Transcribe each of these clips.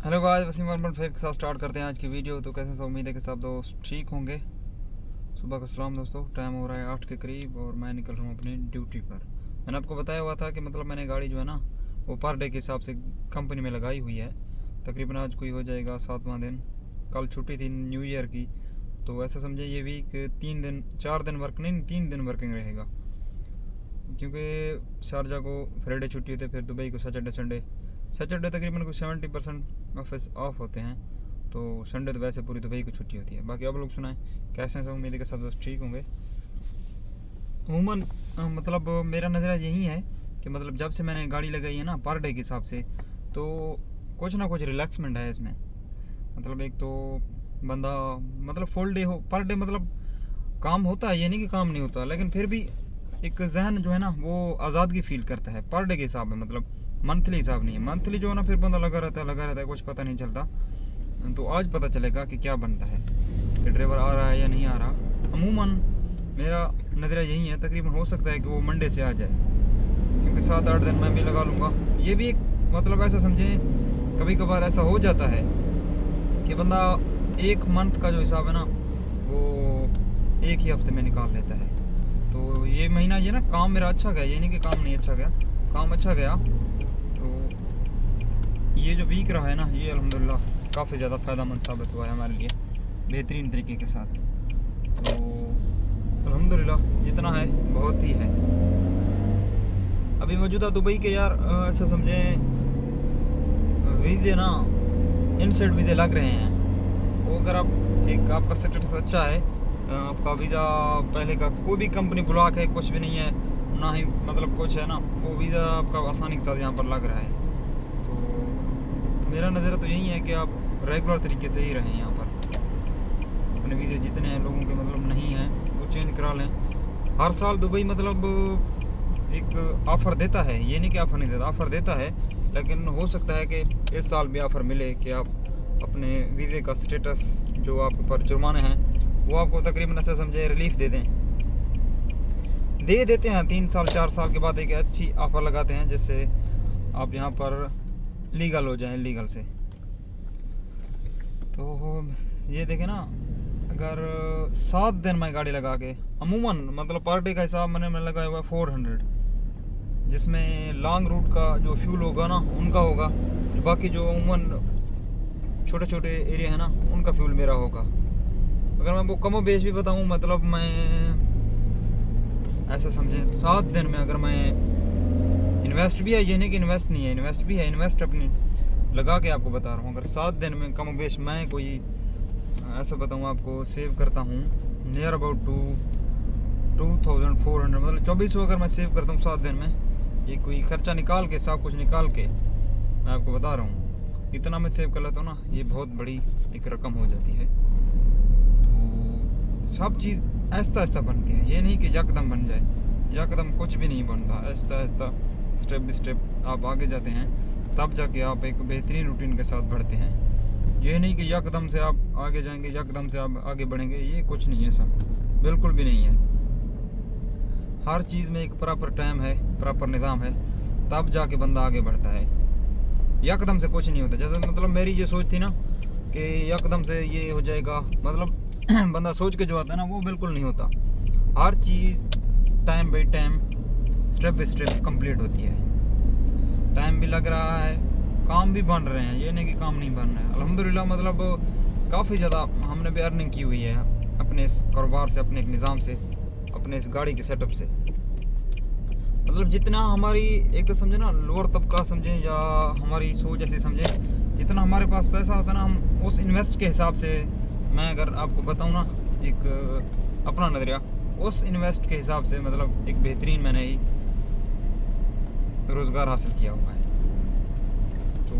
Hello guys, Wasim 1.5 के साथ start करते हैं आज की वीडियो। तो कैसे सब उम्मीद है कि सब दोस्त ठीक होंगे। सुबह का सलाम दोस्तों, टाइम हो रहा है 8 के करीब और मैं निकल रहा हूँ अपनी ड्यूटी पर। मैंने आपको बताया हुआ था कि मतलब मैंने गाड़ी जो है ना वो पर डे के हिसाब से कंपनी में लगाई हुई है। तकरीबन आज कोई हो जाएगा 7वां दिन। कल छुट्टी थी न्यू ईयर की, तो ऐसा समझे ये वीक 4 दिन वर्क नहीं 3 दिन वर्किंग रहेगा, क्योंकि शारजा को फ्राइडे छुट्टी होती है, फिर दुबई को सैटरडे तकरीबन कुछ 70% ऑफिस ऑफ होते हैं। तो संडे तो वैसे पूरी दुबई को छुट्टी होती है। बाकी आप लोग सुनाएं कैसे हैं सब, उम्मीद है कि सब दोस्त ठीक होंगे। अमूमन मतलब मेरा नज़रिया यही है कि मतलब जब से मैंने गाड़ी लगाई है ना पर डे के हिसाब से, तो कुछ ना कुछ रिलैक्समेंट है इसमें। मतलब एक तो बंदा मतलब फुल डे हो पर डे, मतलब काम होता है, ये नहीं कि काम नहीं होता, लेकिन फिर भी एक जहन जो है ना वो आज़ादगी फील करता है पर डे के हिसाब में। मतलब मंथली हिसाब नहीं है, मंथली जो है ना फिर बंदा लगा रहता है, कुछ पता नहीं चलता। तो आज पता चलेगा कि क्या बनता है, कि ड्राइवर आ रहा है या नहीं आ रहा। अमूमन मेरा नज़रिया यही है, तकरीबन हो सकता है कि वो मंडे से आ जाए, क्योंकि 7-8 दिन मैं भी लगा लूँगा। ये भी एक मतलब ऐसा समझें, कभी कभार ऐसा हो जाता है कि बंदा एक मंथ का जो हिसाब है ना वो एक ही हफ्ते में निकाल लेता है। तो ये महीना ये ना काम मेरा अच्छा गया, ये नहीं कि काम नहीं अच्छा गया, काम अच्छा गया। तो ये जो वीक रहा है ना, ये अल्हम्दुलिल्लाह काफ़ी ज़्यादा फ़ायदेमंद साबित हुआ है हमारे लिए, बेहतरीन तरीके के साथ। तो अल्हम्दुलिल्लाह जितना है बहुत ही है। अभी मौजूदा दुबई के यार ऐसा समझें वीज़े ना इनसाइड वीज़े लग रहे हैं। वो अगर आप एक आपका स्टेटस अच्छा है, आपका वीज़ा पहले का कोई भी कंपनी ब्लॉक है, कुछ भी नहीं है ना ही मतलब कुछ है ना, वो वीज़ा आपका आसानी के साथ यहाँ पर लग रहा है। तो मेरा नज़र तो यही है कि आप रेगुलर तरीके से ही रहें यहाँ पर। अपने वीज़े जितने हैं लोगों के मतलब नहीं हैं वो चेंज करा लें। हर साल दुबई मतलब एक ऑफ़र देता है, ये नहीं कि ऑफ़र नहीं देता, ऑफ़र देता है, लेकिन हो सकता है कि इस साल भी ऑफ़र मिले कि आप अपने वीज़े का स्टेटस जो आपके ऊपर जुर्माने हैं वो आपको तकरीबन ऐसा समझे रिलीफ दे देते हैं। 3 साल 4 साल के बाद एक अच्छी ऑफ़र लगाते हैं जिससे आप यहाँ पर लीगल हो जाएं लीगल से। तो ये देखें ना, अगर 7 दिन में गाड़ी लगा के अमूमन मतलब पर डे का हिसाब मैंने लगाया हुआ है 400, जिसमें लॉन्ग रूट का जो फ्यूल होगा ना उनका होगा, बाकी जो अमूमन छोटे छोटे एरिया है ना उनका फ्यूल मेरा होगा। अगर मैं वो कमो बेच भी बताऊँ, मतलब मैं ऐसा समझें 7 दिन में अगर मैं इन्वेस्ट भी है, ये नहीं कि इन्वेस्ट नहीं है, इन्वेस्ट भी है, इन्वेस्ट अपनी लगा के आपको बता रहा हूँ। अगर 7 दिन में कमो बेच मैं कोई ऐसा बताऊँ आपको सेव करता हूँ नियर अबाउट 2400, मतलब 2400 अगर मैं सेव करता हूँ 7 दिन में, ये कोई खर्चा निकाल के सब कुछ निकाल के मैं आपको बता रहा हूँ, इतना मैं सेव कर लेता हूँ ना, ये बहुत बड़ी एक रकम हो जाती है। तो सब चीज़ आहिस्ता आहिस्ता बनती है, ये नहीं कि यकदम बन जाए, यकदम कुछ भी नहीं बनता, Aahista Aahista step by step आप आगे जाते हैं, तब जाके आप एक बेहतरीन रूटीन के साथ बढ़ते हैं। ये नहीं कि यकदम से आप आगे जाएंगे, यकदम से आप आगे बढ़ेंगे, ये कुछ नहीं है, सब बिल्कुल भी नहीं है। हर चीज़ में एक प्रॉपर टाइम है, प्रॉपर निज़ाम है, तब जाके बंदा आगे बढ़ता है। यकदम से कुछ नहीं होता। जैसे मतलब मेरी ये सोच थी ना कि यकदम से ये हो जाएगा, मतलब बंदा सोच के जो आता है ना वो बिल्कुल नहीं होता। हर चीज़ time by time step by step complete होती है। टाइम भी लग रहा है, काम भी बन रहे हैं, ये नहीं कि काम नहीं बन रहे हैं। अल्हम्दुलिल्लाह मतलब काफ़ी ज़्यादा हमने भी अर्निंग की हुई है अपने इस कारोबार से, अपने एक निज़ाम से, अपने इस गाड़ी के सेटअप से। मतलब जितना हमारी एक तो समझे ना लोअर तबका समझें या हमारी सोच ऐसी समझें, जितना हमारे पास पैसा होता है ना हम उस इन्वेस्ट के हिसाब से, मैं अगर आपको बताऊं ना एक अपना नज़रिया, उस इन्वेस्ट के हिसाब से मतलब एक बेहतरीन मैंने ही रोज़गार हासिल किया हुआ है। तो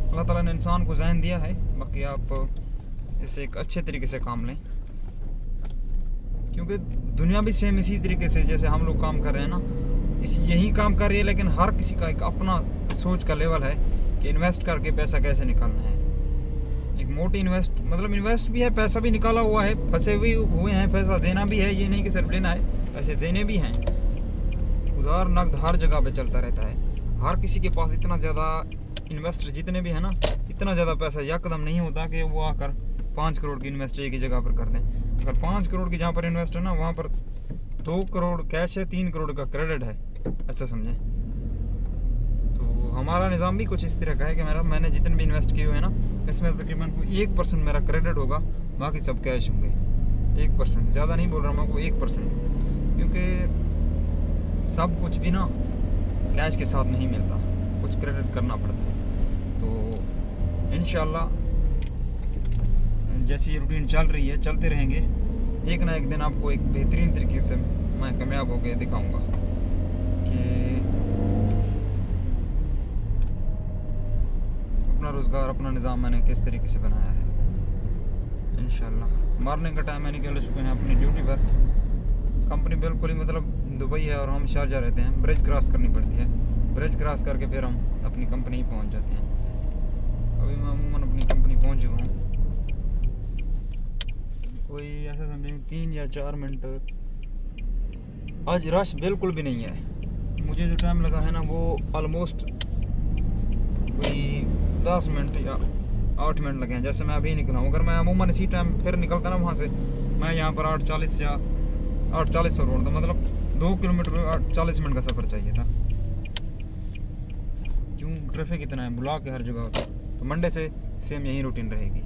अल्लाह ताला ने इंसान को ज़हन दिया है, बाकी आप इसे एक अच्छे तरीके से काम लें, क्योंकि दुनिया भी सेम इसी तरीके से जैसे हम लोग काम कर रहे हैं ना, यही काम कर रही है, लेकिन हर किसी का एक अपना सोच का लेवल है कि इन्वेस्ट करके पैसा कैसे निकालना है। एक मोटी इन्वेस्ट मतलब इन्वेस्ट भी है, पैसा भी निकाला हुआ है, फंसे हुए हैं, पैसा देना भी है, ये नहीं कि सिर्फ लेना है, पैसे देने भी हैं। उधार नकद हर जगह पे चलता रहता है, हर किसी के पास इतना ज़्यादा इन्वेस्टर जितने भी है ना, इतना ज़्यादा पैसा यकदम नहीं होता कि वो आकर 5 करोड़ की इन्वेस्ट एक ही जगह पर कर दें। अगर 5 करोड़ की जहाँ पर इन्वेस्ट है ना, वहाँ पर 2 करोड़ कैश है, 3 करोड़ का क्रेडिट है, ऐसा समझें। तो हमारा निज़ाम भी कुछ इस तरह का है कि मैंने जितने भी इन्वेस्ट किए हुए हैं ना, इसमें तकरीबन 1% मेरा क्रेडिट होगा, बाकी सब कैश होंगे। 1%, ज़्यादा नहीं बोल रहा मैं आपको, 1%, क्योंकि सब कुछ भी ना कैश के साथ नहीं मिलता, कुछ क्रेडिट करना पड़ता है। तो इंशाल्लाह जैसी ये रूटीन चल रही है, चलते रहेंगे, एक ना एक दिन आपको एक बेहतरीन तरीके से मैं कामयाब होकर दिखाऊंगा कि अपना रोज़गार, अपना निज़ाम मैंने किस तरीके से बनाया है। इंशाल्लाह मॉर्निंग का टाइम में निकल चुके हैं अपनी ड्यूटी पर। कंपनी बिल्कुल ही मतलब दुबई है और हम शारजा रहते हैं, ब्रिज क्रॉस करनी पड़ती है, ब्रिज क्रॉस करके फिर हम अपनी कंपनी ही पहुंच जाते हैं। अभी मैं अमूमन अपनी कंपनी पहुंच चुका हूँ, कोई ऐसा समझें 3 या 4 मिनट। आज रश बिल्कुल भी नहीं है। मुझे जो टाइम लगा है ना, वो ऑलमोस्ट कोई 10 मिनट या 8 मिनट लगे हैं, जैसे मैं अभी निकला हूँ। अगर मैं अमूमन इसी टाइम फिर निकलता ना वहाँ से, मैं यहाँ पर 8:40 या 8:40 पर उड़ता, मतलब 2 किलोमीटर 40 मिनट का सफ़र चाहिए था। क्यों ट्रैफिक इतना है, ब्लॉक है हर जगह होता है। तो मंडे से सेम यही रूटीन रहेगी।